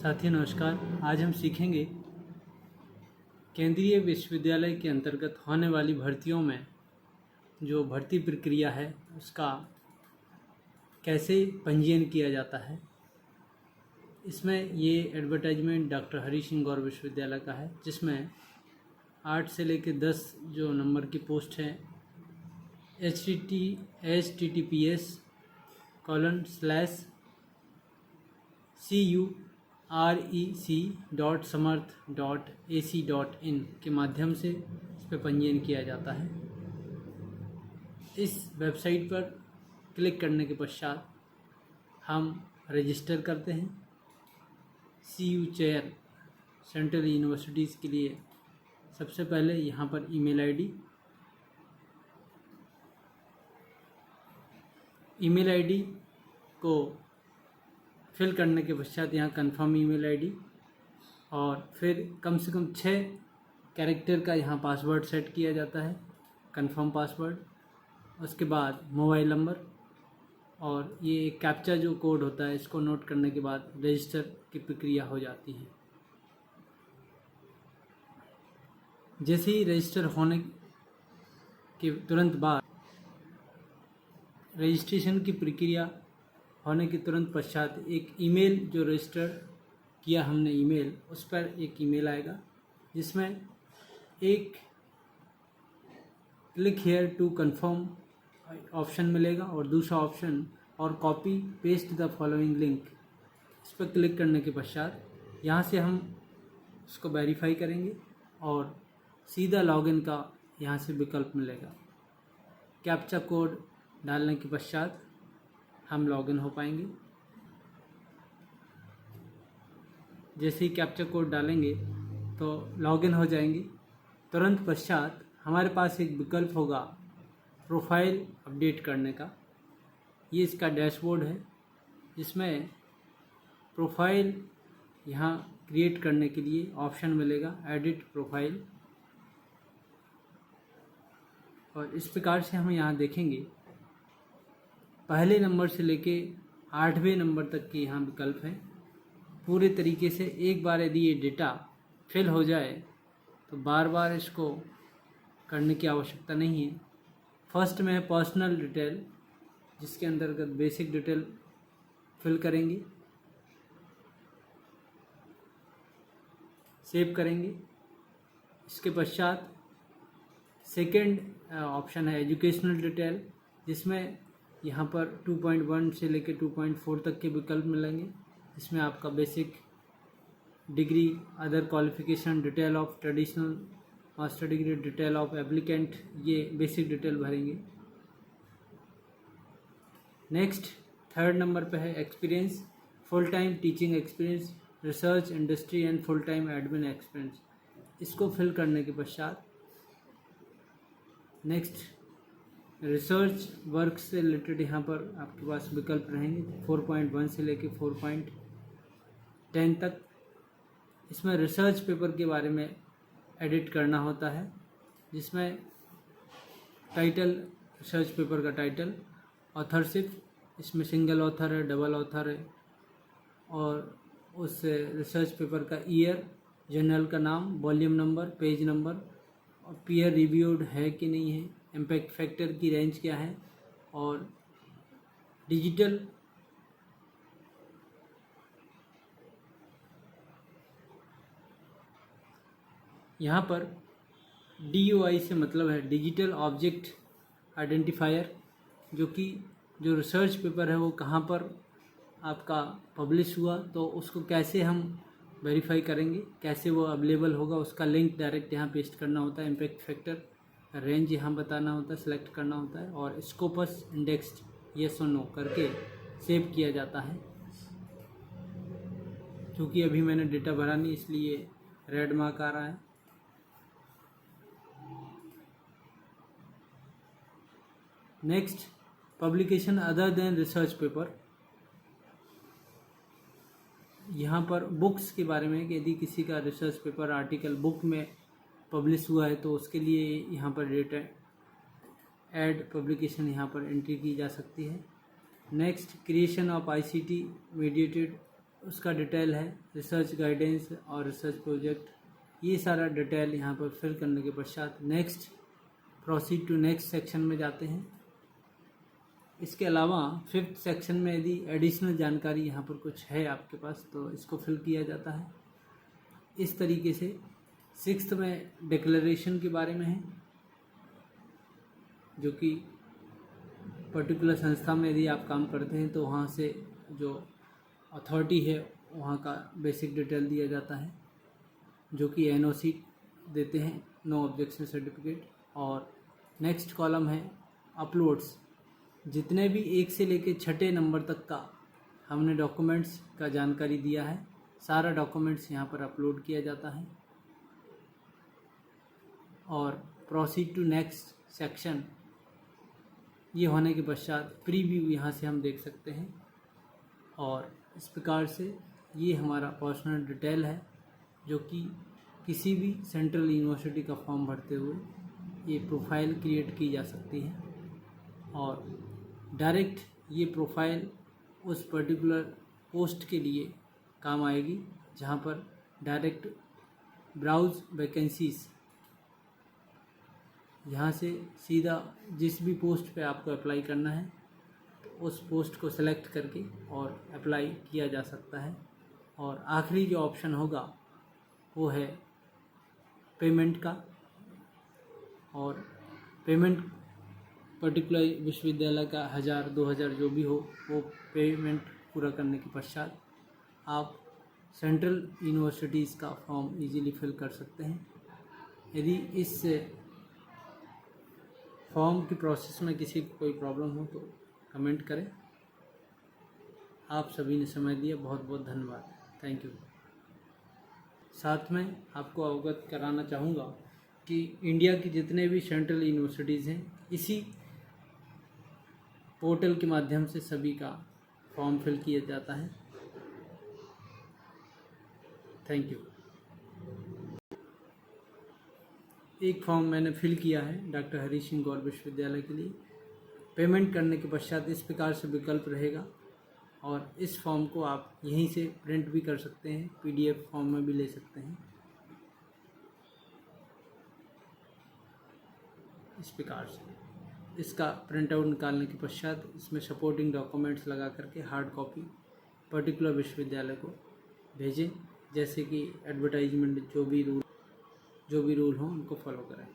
साथियों नमस्कार। आज हम सीखेंगे केंद्रीय विश्वविद्यालय के अंतर्गत होने वाली भर्तियों में जो भर्ती प्रक्रिया है उसका कैसे पंजीयन किया जाता है। इसमें ये एडवर्टाइजमेंट डॉक्टर हरी सिंह गौर विश्वविद्यालय का है, जिसमें 8 से लेकर 10 जो नंबर की पोस्ट है https://curec.samarth.ac.in के माध्यम से इस पर पंजीयन किया जाता है। इस वेबसाइट पर क्लिक करने के पश्चात हम रजिस्टर करते हैं। CU चेयर सेंट्रल यूनिवर्सिटीज़ के लिए सबसे पहले यहाँ पर ईमेल आईडी को फिल करने के पश्चात यहाँ कंफर्म ईमेल आईडी और फिर कम से कम 6 कैरेक्टर का यहाँ पासवर्ड सेट किया जाता है, कंफर्म पासवर्ड। उसके बाद मोबाइल नंबर और ये कैप्चा जो कोड होता है इसको नोट करने के बाद रजिस्टर की प्रक्रिया हो जाती है। जैसे ही रजिस्टर होने के तुरंत बाद रजिस्ट्रेशन की प्रक्रिया होने के तुरंत पश्चात एक ईमेल जो रजिस्टर किया हमने ईमेल, उस पर एक ईमेल आएगा जिसमें एक click here to confirm option मिलेगा और दूसरा ऑप्शन और copy paste the following link, इस पर क्लिक करने के पश्चात यहाँ से हम उसको वेरीफाई करेंगे और सीधा लॉगिन का यहाँ से विकल्प मिलेगा। कैप्चा कोड डालने के पश्चात हम लॉगिन हो पाएंगे। जैसे ही कैप्चा कोड डालेंगे तो लॉगिन हो जाएंगे। तुरंत पश्चात हमारे पास एक विकल्प होगा प्रोफाइल अपडेट करने का। ये इसका डैशबोर्ड है जिसमें प्रोफाइल यहाँ क्रिएट करने के लिए ऑप्शन मिलेगा एडिट प्रोफाइल, और इस प्रकार से हम यहाँ देखेंगे पहले नंबर से लेके 8वें नंबर तक के यहाँ विकल्प हैं। पूरे तरीके से एक बार यदि ये डेटा फिल हो जाए तो बार बार इसको करने की आवश्यकता नहीं है। फर्स्ट में है पर्सनल डिटेल, जिसके अंतर्गत बेसिक डिटेल फिल करेंगे, सेव करेंगे। इसके पश्चात सेकंड ऑप्शन है एजुकेशनल डिटेल, जिसमें यहाँ पर 2.1 से लेकर 2.4 तक के विकल्प मिलेंगे, जिसमें आपका basic degree, other qualification, detail of traditional master degree, detail of applicant, ये बेसिक डिटेल भरेंगे। नेक्स्ट थर्ड नंबर पे है experience, full time teaching experience, research industry and full time admin experience. इसको फिल करने के पश्चात नेक्स्ट रिसर्च वर्क से related यहाँ पर आपके पास विकल्प रहेंगे 4.1 से लेके 4.10 तक। इसमें रिसर्च पेपर के बारे में एडिट करना होता है, जिसमें टाइटल, रिसर्च पेपर का टाइटल, ऑथरशिप, इसमें सिंगल ऑथर है, डबल ऑथर है, और उस रिसर्च पेपर का ईयर, जर्नल का नाम, वॉल्यूम नंबर, पेज नंबर, और पीयर रिव्यूड है कि नहीं है, इम्पैक्ट फैक्टर की रेंज क्या है, और डिजिटल यहाँ पर DOI से मतलब है डिजिटल ऑब्जेक्ट आइडेंटिफायर, जो कि जो रिसर्च पेपर है वो कहाँ पर आपका पब्लिश हुआ तो उसको कैसे हम वेरीफाई करेंगे, कैसे वो अवेलेबल होगा, उसका लिंक डायरेक्ट यहाँ पेस्ट करना होता है। इम्पैक्ट फैक्टर रेंज यहाँ बताना होता है, सेलेक्ट करना होता है, और स्कोपस इंडेक्स्ड येस और नो करके सेव किया जाता है। क्योंकि अभी मैंने डेटा भरा नहीं इसलिए रेड मार्क आ रहा है। Next publication other than research paper, यहाँ पर बुक्स के बारे में कि यदि किसी का रिसर्च पेपर आर्टिकल बुक में पब्लिश हुआ है तो उसके लिए यहाँ पर डेटा ऐड पब्लिकेशन यहाँ पर एंट्री की जा सकती है। Next creation of ICT mediated उसका डिटेल है, रिसर्च गाइडेंस और रिसर्च प्रोजेक्ट, ये सारा डिटेल यहाँ पर फिल करने के पश्चात next proceed to next section में जाते हैं। इसके अलावा 5th सेक्शन में यदि एडिशनल जानकारी यहाँ पर कुछ है आपके पास तो इसको फिल किया जाता है। इस तरीके से 6th में डिक्लेरेशन के बारे में है, जो कि पर्टिकुलर संस्था में यदि आप काम करते हैं तो वहाँ से जो अथॉरिटी है वहाँ का बेसिक डिटेल दिया जाता है, जो कि NOC देते हैं, नो ऑब्जेक्शन सर्टिफिकेट। और नेक्स्ट कॉलम है अपलोड्स, जितने भी 1 से लेकर 6 नंबर तक का हमने डॉक्यूमेंट्स का जानकारी दिया है, सारा डॉक्यूमेंट्स यहाँ पर अपलोड किया जाता है। और प्रोसीड टू नेक्स्ट सेक्शन, ये होने के पश्चात प्रीव्यू यहाँ से हम देख सकते हैं। और इस प्रकार से ये हमारा पर्सनल डिटेल है, जो कि किसी भी सेंट्रल यूनिवर्सिटी का फॉर्म भरते हुए ये प्रोफाइल क्रिएट की जा सकती है। और डायरेक्ट ये प्रोफाइल उस पर्टिकुलर पोस्ट के लिए काम आएगी, जहाँ पर डायरेक्ट ब्राउज वैकेंसीज, यहाँ से सीधा जिस भी पोस्ट पे आपको अप्लाई करना है तो उस पोस्ट को सेलेक्ट करके और अप्लाई किया जा सकता है। और आखिरी जो ऑप्शन होगा वो है पेमेंट का। और पेमेंट पर्टिकुलर विश्वविद्यालय का 1000-2000 जो भी हो, वो पेमेंट पूरा करने के पश्चात आप सेंट्रल यूनिवर्सिटीज़ का फॉर्म इजीली फिल कर सकते हैं। यदि इस फॉर्म की प्रोसेस में किसी को कोई प्रॉब्लम हो तो कमेंट करें। आप सभी ने समय दिया, बहुत बहुत धन्यवाद, थैंक यू। साथ में आपको अवगत कराना चाहूँगा कि इंडिया की जितने भी सेंट्रल यूनिवर्सिटीज़ हैं, इसी पोर्टल के माध्यम से सभी का फॉर्म फिल किया जाता है। Thank you. एक फॉर्म मैंने फिल किया है डॉक्टर हरी सिंह गौर विश्वविद्यालय के लिए। पेमेंट करने के पश्चात इस प्रकार से विकल्प रहेगा, और इस फॉर्म को आप यहीं से प्रिंट भी कर सकते हैं, PDF फॉर्म में भी ले सकते हैं। इस प्रकार से इसका प्रिंट आउट निकालने के पश्चात इसमें सपोर्टिंग डॉक्यूमेंट्स लगा करके हार्ड कॉपी पर्टिकुलर विश्वविद्यालय को भेजें, जैसे कि एडवर्टाइजमेंट जो भी रूल हो उनको फॉलो करें।